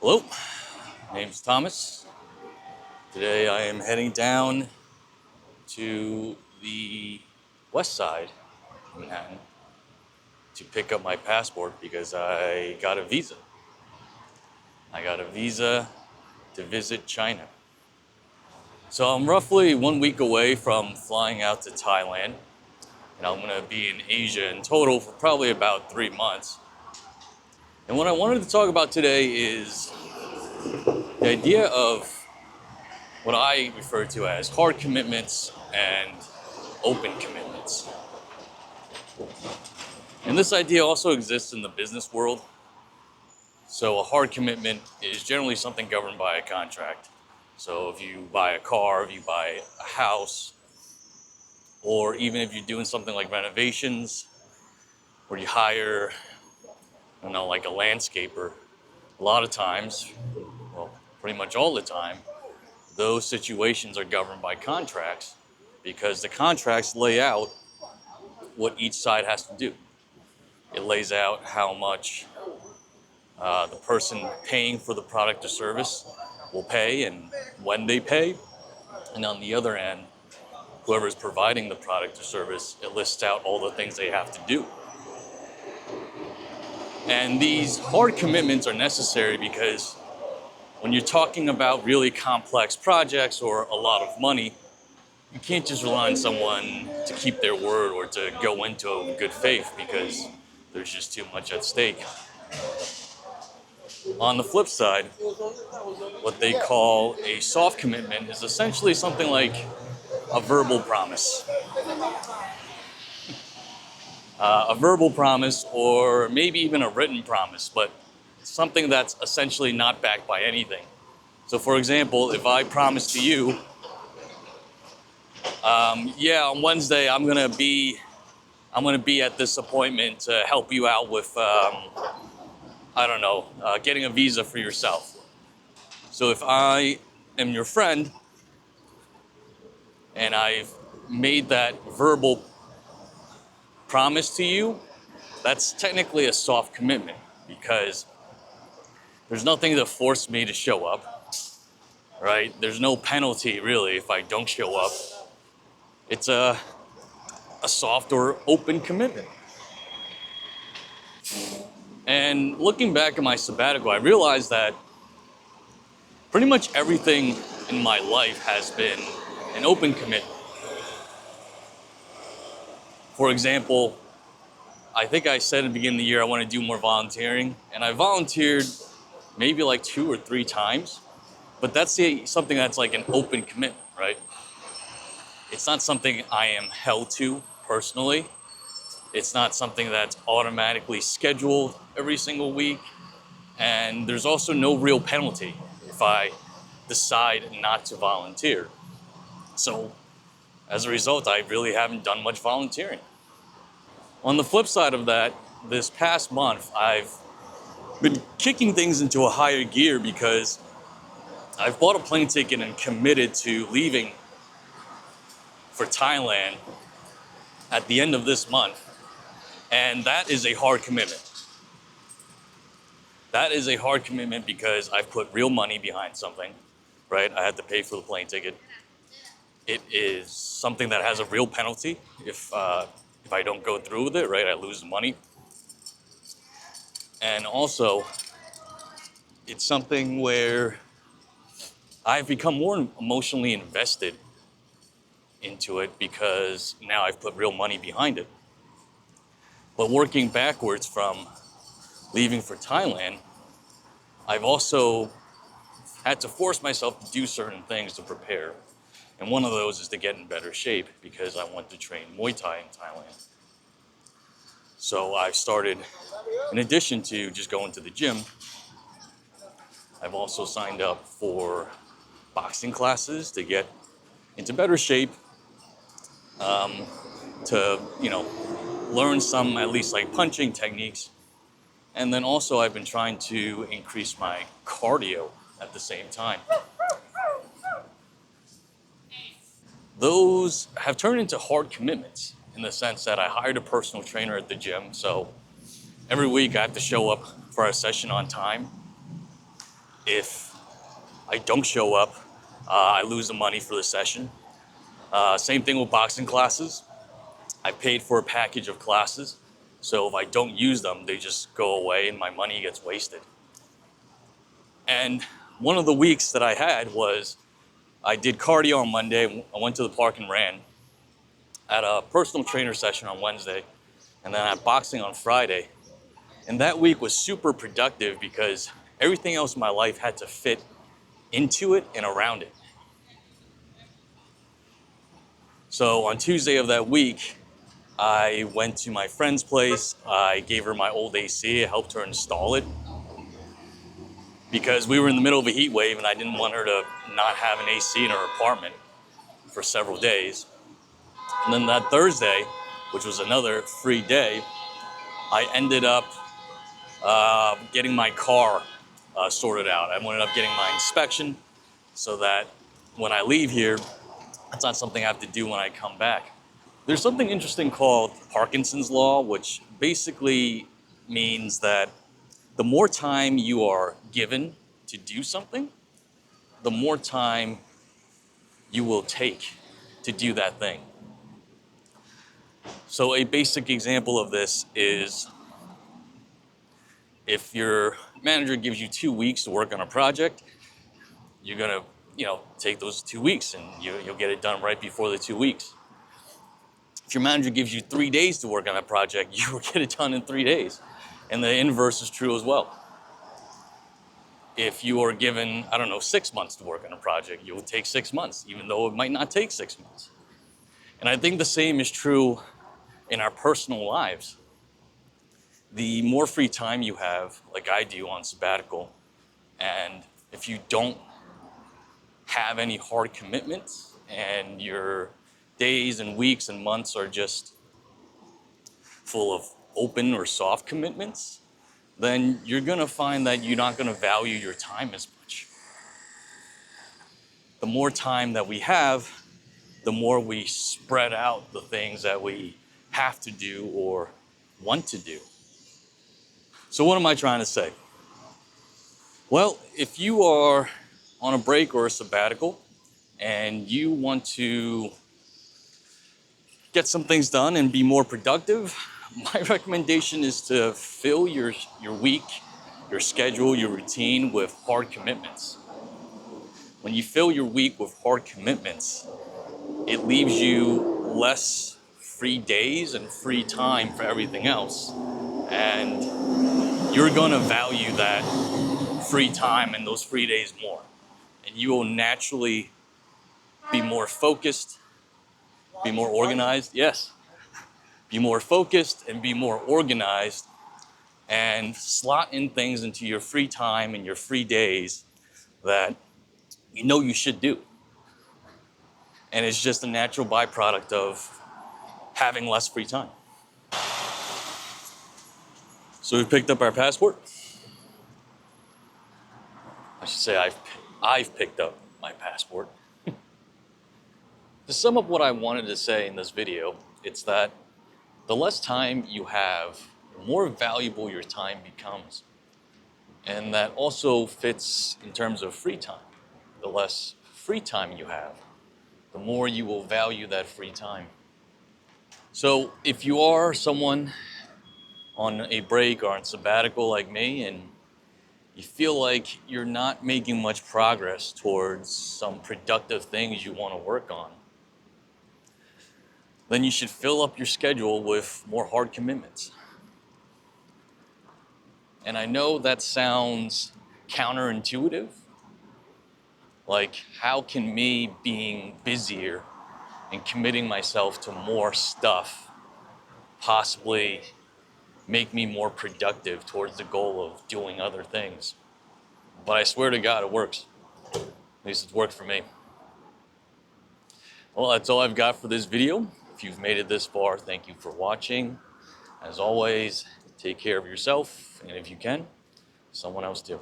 Hello, my name's Thomas. Today I am heading down to the west side of Manhattan to pick up my passport because I got a visa. I got a visa to visit China. So I'm roughly 1 week away from flying out to Thailand, and I'm going to be in Asia in total for probably about 3 months. And what I wanted to talk about today is the idea of what I refer to as hard commitments and open commitments. And this idea also exists in the business world. So a hard commitment is generally something governed by a contract. So if you buy a car, if you buy a house, or even if you're doing something like renovations, or you hire, like a landscaper, a lot of times, well, pretty much all the time, those situations are governed by contracts because the contracts lay out what each side has to do. It lays out how much the person paying for the product or service will pay and when they pay. And on the other end, whoever is providing the product or service, it lists out all the things they have to do. And these hard commitments are necessary because when you're talking about really complex projects or a lot of money, you can't just rely on someone to keep their word or to go into it with good faith because there's just too much at stake. On the flip side, what they call a soft commitment is essentially something like a verbal promise. A verbal promise, or maybe even a written promise, but something that's essentially not backed by anything. So, for example, if I promise to you, on Wednesday I'm gonna be at this appointment to help you out with, getting a visa for yourself. So if I am your friend and I've made that verbal promise to you, that's technically a soft commitment because there's nothing to force me to show up, right? There's no penalty really if I don't show up. It's a soft or open commitment. And looking back at my sabbatical, I realized that pretty much everything in my life has been an open commitment. For example, I think I said at the beginning of the year I want to do more volunteering, and I volunteered maybe like 2 or 3 times, but that's something that's like an open commitment, right? It's not something I am held to personally. It's not something that's automatically scheduled every single week, and there's also no real penalty if I decide not to volunteer. So as a result, I really haven't done much volunteering. On the flip side of that, this past month, I've been kicking things into a higher gear because I've bought a plane ticket and committed to leaving for Thailand at the end of this month. And that is a hard commitment. That is a hard commitment because I've put real money behind something, right? I had to pay for the plane ticket. It is something that has a real penalty if I don't go through with it, right? I lose the money. And also, it's something where I've become more emotionally invested into it because now I've put real money behind it. But working backwards from leaving for Thailand, I've also had to force myself to do certain things to prepare. And one of those is to get in better shape because I want to train Muay Thai in Thailand. So I've started, in addition to just going to the gym, I've also signed up for boxing classes to get into better shape, to, learn some at least like punching techniques. And then also I've been trying to increase my cardio at the same time. Those have turned into hard commitments in the sense that I hired a personal trainer at the gym. So every week I have to show up for a session on time. If I don't show up, I lose the money for the session. Same thing with boxing classes. I paid for a package of classes, so if I don't use them, they just go away and my money gets wasted. And one of the weeks that I had was I did cardio on Monday. I went to the park and ran. I had a personal trainer session on Wednesday, and then I had boxing on Friday. And that week was super productive because everything else in my life had to fit into it and around it. So on Tuesday of that week, I went to my friend's place. I gave her my old AC. I helped her install it because we were in the middle of a heat wave and I didn't want her to not have an AC in her apartment for several days. And then that Thursday, which was another free day, I ended up getting my car sorted out. I ended up getting my inspection so that when I leave here, it's not something I have to do when I come back. There's something interesting called Parkinson's Law, which basically means that the more time you are given to do something, the more time you will take to do that thing. So a basic example of this is if your manager gives you 2 weeks to work on a project, you're gonna, take those 2 weeks and you'll get it done right before the 2 weeks. If your manager gives you 3 days to work on that project, you will get it done in 3 days. And the inverse is true as well. If you are given, 6 months to work on a project, you will take 6 months, even though it might not take 6 months. And I think the same is true in our personal lives. The more free time you have, like I do on sabbatical, and if you don't have any hard commitments and your days and weeks and months are just full of open or soft commitments, then you're gonna find that you're not gonna value your time as much. The more time that we have, the more we spread out the things that we have to do or want to do. So what am I trying to say? Well, if you are on a break or a sabbatical and you want to get some things done and be more productive, my recommendation is to fill your week, your schedule, your routine with hard commitments. When you fill your week with hard commitments, it leaves you less free days and free time for everything else. And you're gonna value that free time and those free days more. And you will naturally be more focused, be more organized. Yes. Be more focused and be more organized and slot in things into your free time and your free days that you should do. And it's just a natural byproduct of having less free time. So we picked up our passport. I should say I've picked up my passport. To sum up what I wanted to say in this video, it's that the less time you have, the more valuable your time becomes. And that also fits in terms of free time. The less free time you have, the more you will value that free time. So if you are someone on a break or on sabbatical like me and you feel like you're not making much progress towards some productive things you want to work on, then you should fill up your schedule with more hard commitments. And I know that sounds counterintuitive. Like, how can me being busier and committing myself to more stuff possibly make me more productive towards the goal of doing other things? But I swear to God, it works. At least it's worked for me. Well, that's all I've got for this video. If you've made it this far, thank you for watching. As always, take care of yourself, and if you can, someone else too.